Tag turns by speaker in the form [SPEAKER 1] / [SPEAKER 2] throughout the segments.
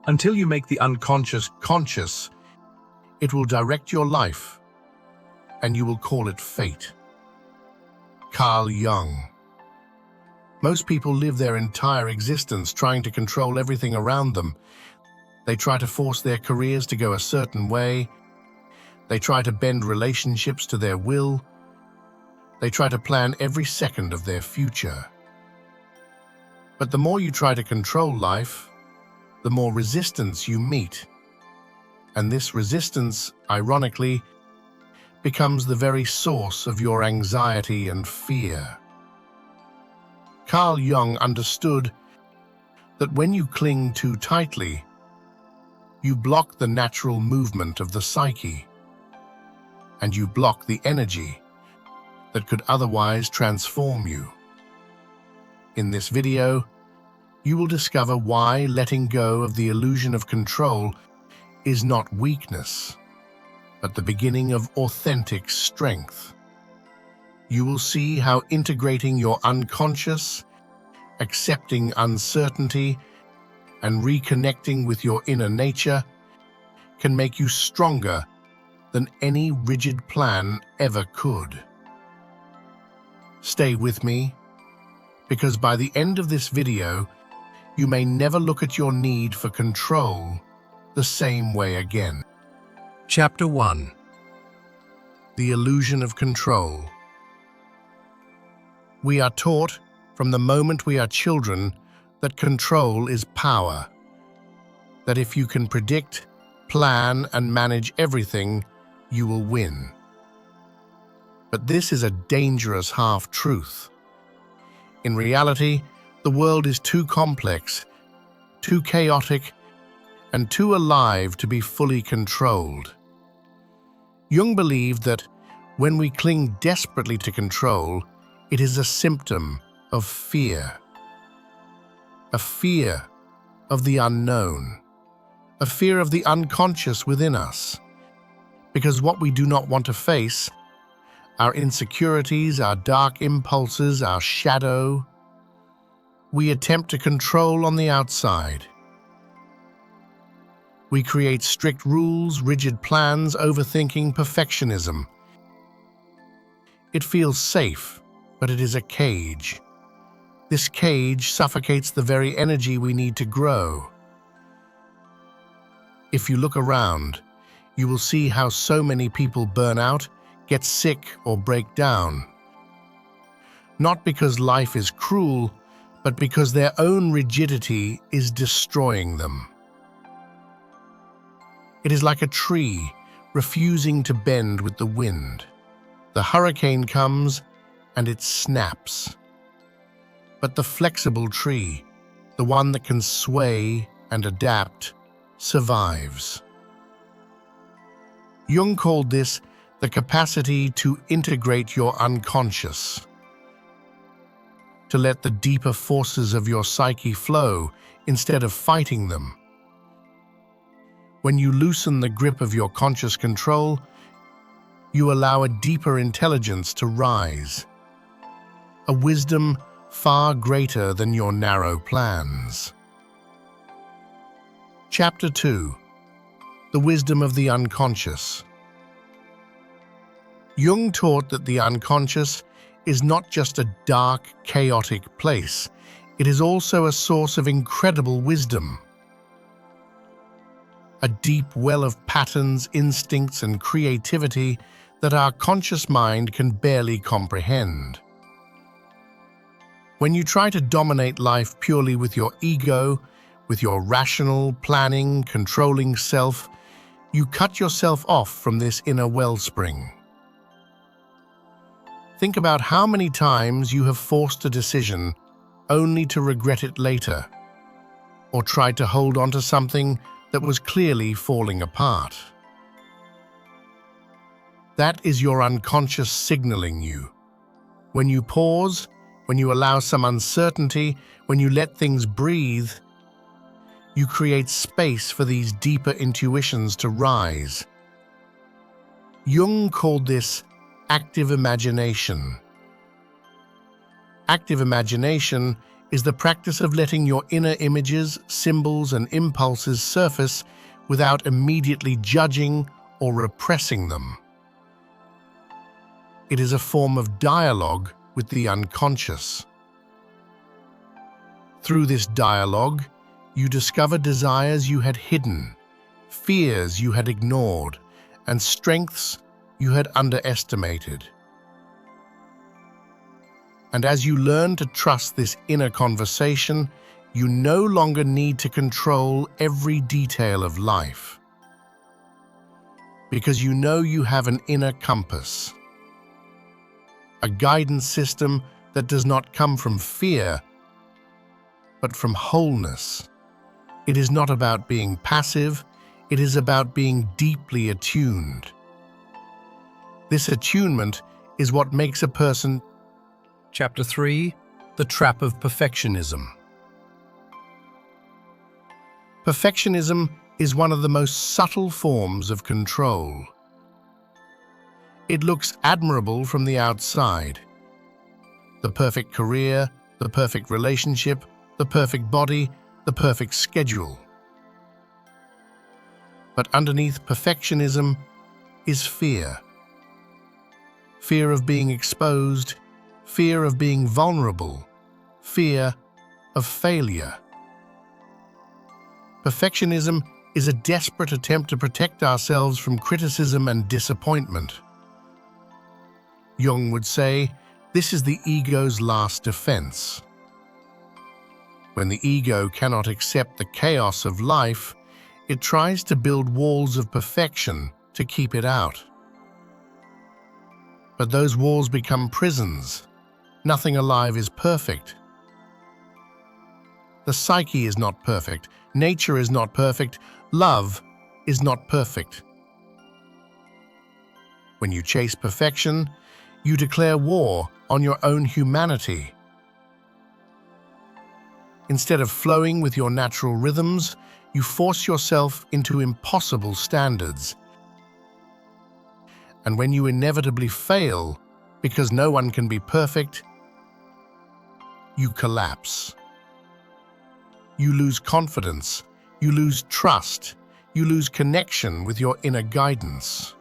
[SPEAKER 1] Until you make the unconscious conscious, it will direct your life, and you will call it fate. Carl Jung. Most people live their entire existence trying to control everything around them. They try to force their careers to go a certain way. They try to bend relationships to their will. They try to plan every second of their future. But the more you try to control life, the more resistance you meet. And this resistance, ironically, becomes the very source of your anxiety and fear. Carl Jung understood that when you cling too tightly, you block the natural movement of the psyche, and you block the energy that could otherwise transform you. In this video, you will discover why letting go of the illusion of control is not weakness, but the beginning of authentic strength. You will see how integrating your unconscious, accepting uncertainty, and reconnecting with your inner nature can make you stronger than any rigid plan ever could. Stay with me, because by the end of this video, you may never look at your need for control the same way again. Chapter 1. The Illusion of Control. We are taught from the moment we are children that control is power, that if you can predict, plan, and manage everything, you will win. But this is a dangerous half-truth. In reality, the world is too complex, too chaotic, and too alive to be fully controlled. Jung believed that when we cling desperately to control, it is a symptom of fear. A fear of the unknown, a fear of the unconscious within us. Because what we do not want to face, our insecurities, our dark impulses, our shadow, we attempt to control on the outside. We create strict rules, rigid plans, overthinking, perfectionism. It feels safe, but it is a cage. This cage suffocates the very energy we need to grow. If you look around, you will see how so many people burn out, get sick, or break down. Not because life is cruel, but because their own rigidity is destroying them. It is like a tree refusing to bend with the wind. The hurricane comes and it snaps. But the flexible tree, the one that can sway and adapt, survives. Jung called this the capacity to integrate your unconscious, to let the deeper forces of your psyche flow instead of fighting them. When you loosen the grip of your conscious control, you allow a deeper intelligence to rise, a wisdom far greater than your narrow plans. Chapter 2. The Wisdom of the Unconscious. Jung taught that the unconscious is not just a dark, chaotic place. It is also a source of incredible wisdom. A deep well of patterns, instincts, and creativity that our conscious mind can barely comprehend. When you try to dominate life purely with your ego, with your rational, planning, controlling self, you cut yourself off from this inner wellspring. Think about how many times you have forced a decision only to regret it later, or tried to hold on to something that was clearly falling apart. That is your unconscious signaling you. When you pause, when you allow some uncertainty, when you let things breathe, you create space for these deeper intuitions to rise. Jung called this active imagination. Active imagination is the practice of letting your inner images, symbols, and impulses surface without immediately judging or repressing them. It is a form of dialogue with the unconscious. Through this dialogue, you discover desires you had hidden, fears you had ignored, and strengths you had underestimated. And as you learn to trust this inner conversation, you no longer need to control every detail of life, because you know you have an inner compass, a guidance system that does not come from fear, but from wholeness. It is not about being passive, it is about being deeply attuned. This attunement is what makes a person.
[SPEAKER 2] Chapter 3: The Trap of Perfectionism.
[SPEAKER 1] Perfectionism is one of the most subtle forms of control. It looks admirable from the outside. The perfect career, the perfect relationship, the perfect body, the perfect schedule. But underneath perfectionism is fear. Fear of being exposed, fear of being vulnerable, fear of failure. Perfectionism is a desperate attempt to protect ourselves from criticism and disappointment. Jung would say, this is the ego's last defense. When the ego cannot accept the chaos of life, it tries to build walls of perfection to keep it out. But those walls become prisons. Nothing alive is perfect. The psyche is not perfect. Nature is not perfect. Love is not perfect. When you chase perfection, you declare war on your own humanity. Instead of flowing with your natural rhythms, you force yourself into impossible standards. And when you inevitably fail, because no one can be perfect, you collapse. You lose confidence, you lose trust, you lose connection with your inner guidance.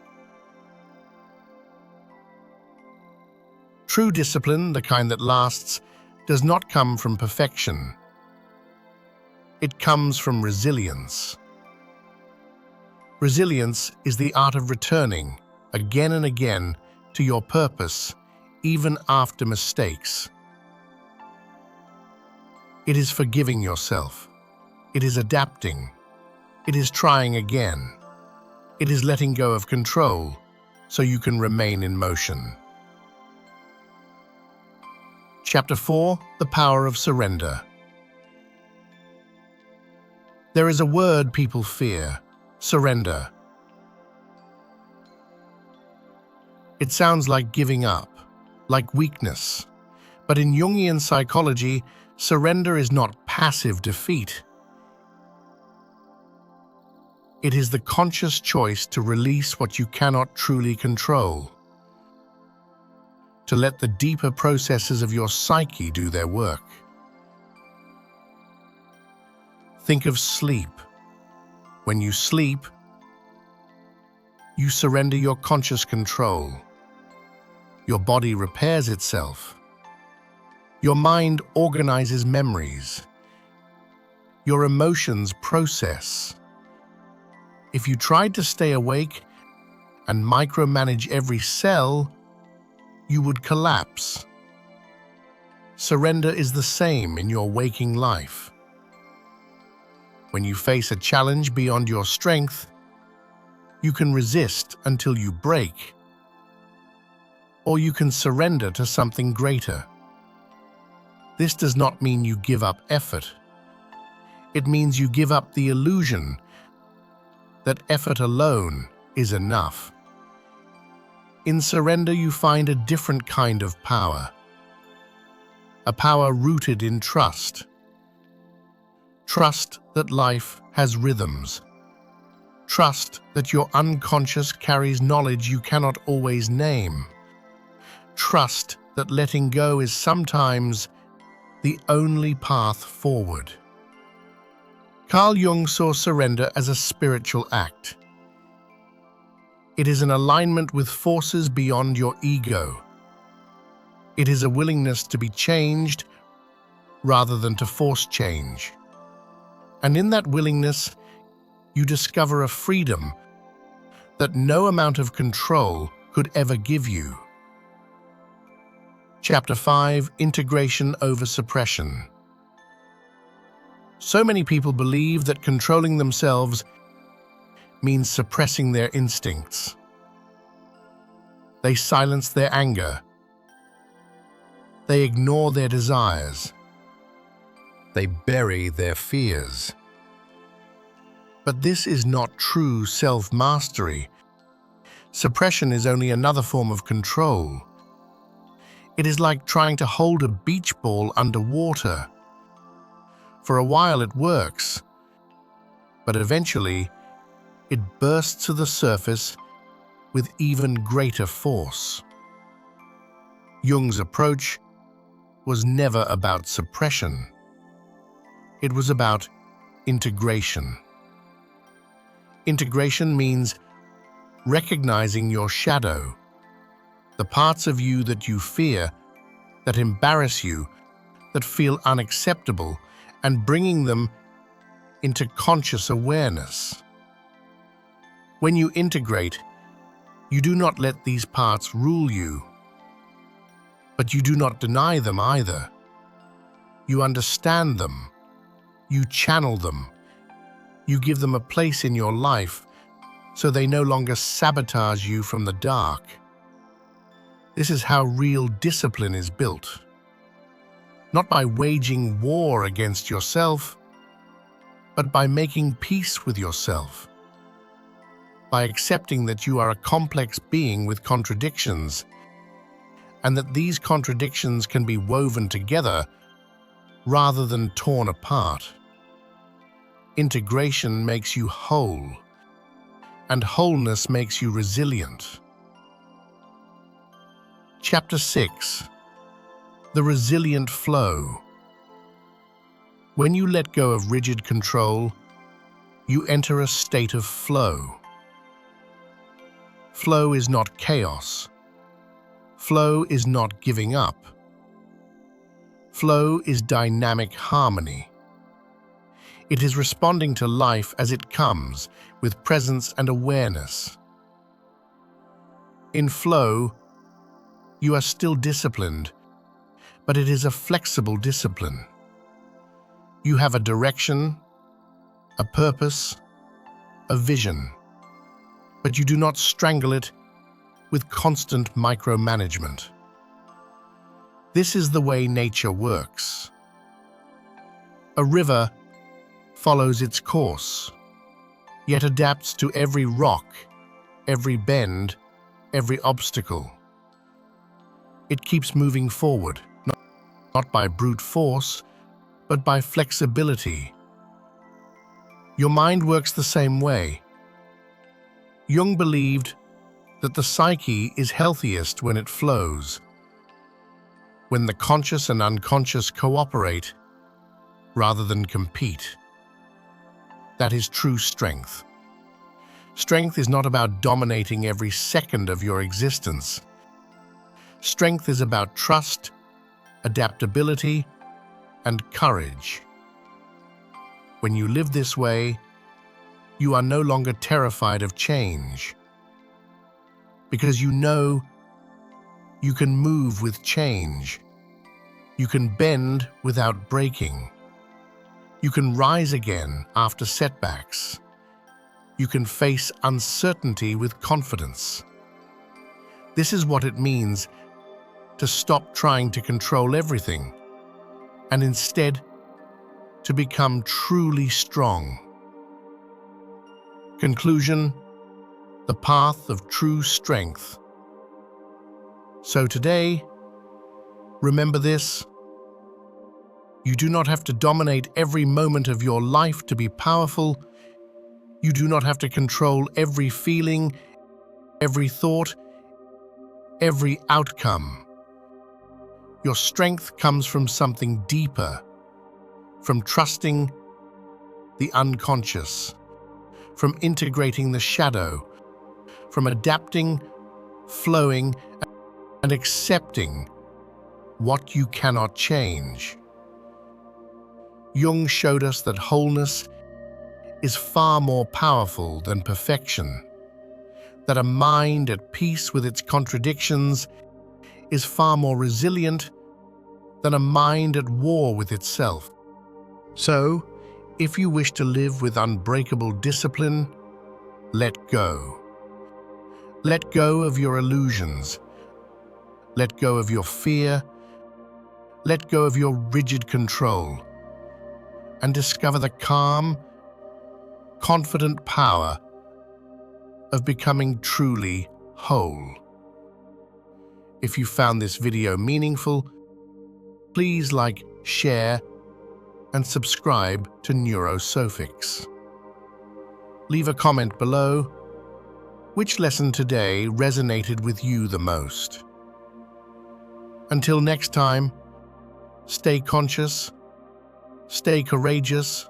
[SPEAKER 1] True discipline, the kind that lasts, does not come from perfection. It comes from resilience. Resilience is the art of returning, again and again, to your purpose, even after mistakes. It is forgiving yourself. It is adapting. It is trying again. It is letting go of control so you can remain in motion. Chapter 4: The Power of Surrender. There is a word people fear: surrender. It sounds like giving up, like weakness. But in Jungian psychology, surrender is not passive defeat. It is the conscious choice to release what you cannot truly control, to let the deeper processes of your psyche do their work. Think of sleep. When you sleep, you surrender your conscious control. Your body repairs itself. Your mind organizes memories. Your emotions process. If you tried to stay awake and micromanage every cell, you would collapse. Surrender is the same in your waking life. When you face a challenge beyond your strength, you can resist until you break, or you can surrender to something greater. This does not mean you give up effort. It means you give up the illusion that effort alone is enough. In surrender, you find a different kind of power, a power rooted in trust. Trust that life has rhythms. Trust that your unconscious carries knowledge you cannot always name. Trust that letting go is sometimes the only path forward. Carl Jung saw surrender as a spiritual act. It is an alignment with forces beyond your ego. It is a willingness to be changed rather than to force change. And in that willingness, you discover a freedom that no amount of control could ever give you. Chapter 5: Integration over Suppression. So many people believe that controlling themselves means suppressing their instincts. They silence their anger. They ignore their desires. They bury their fears. But this is not true self-mastery. Suppression is only another form of control. It is like trying to hold a beach ball underwater. For a while it works, but eventually it bursts to the surface with even greater force. Jung's approach was never about suppression. It was about integration. Integration means recognizing your shadow, the parts of you that you fear, that embarrass you, that feel unacceptable, and bringing them into conscious awareness. When you integrate, you do not let these parts rule you, but you do not deny them either. You understand them. You channel them. You give them a place in your life so they no longer sabotage you from the dark. This is how real discipline is built. Not by waging war against yourself, but by making peace with yourself. By accepting that you are a complex being with contradictions, and that these contradictions can be woven together rather than torn apart. Integration makes you whole, and wholeness makes you resilient. Chapter 6: The Resilient Flow. When you let go of rigid control, you enter a state of flow. Flow is not chaos. Flow is not giving up. Flow is dynamic harmony. It is responding to life as it comes, with presence and awareness. In flow, you are still disciplined, but it is a flexible discipline. You have a direction, a purpose, a vision, but you do not strangle it with constant micromanagement. This is the way nature works. A river follows its course, yet adapts to every rock, every bend, every obstacle. It keeps moving forward, not by brute force, but by flexibility. Your mind works the same way. Jung believed that the psyche is healthiest when it flows, when the conscious and unconscious cooperate rather than compete. That is true strength. Strength is not about dominating every second of your existence. Strength is about trust, adaptability, and courage. When you live this way, you are no longer terrified of change, because you know you can move with change. You can bend without breaking. You can rise again after setbacks. You can face uncertainty with confidence. This is what it means to stop trying to control everything, and instead to become truly strong. Conclusion: the path of true strength. So today, remember this: you do not have to dominate every moment of your life to be powerful. You do not have to control every feeling, every thought, every outcome. Your strength comes from something deeper, from trusting the unconscious, from integrating the shadow, from adapting, flowing, and accepting what you cannot change. Jung showed us that wholeness is far more powerful than perfection, that a mind at peace with its contradictions is far more resilient than a mind at war with itself. So, if you wish to live with unbreakable discipline, let go. Let go of your illusions. Let go of your fear. Let go of your rigid control. And discover the calm, confident power of becoming truly whole. If you found this video meaningful, please like, share, and subscribe to NeuroSophics. Leave a comment below. Which lesson today resonated with you the most? Until next time, stay conscious, stay courageous,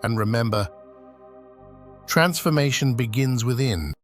[SPEAKER 1] and remember, transformation begins within.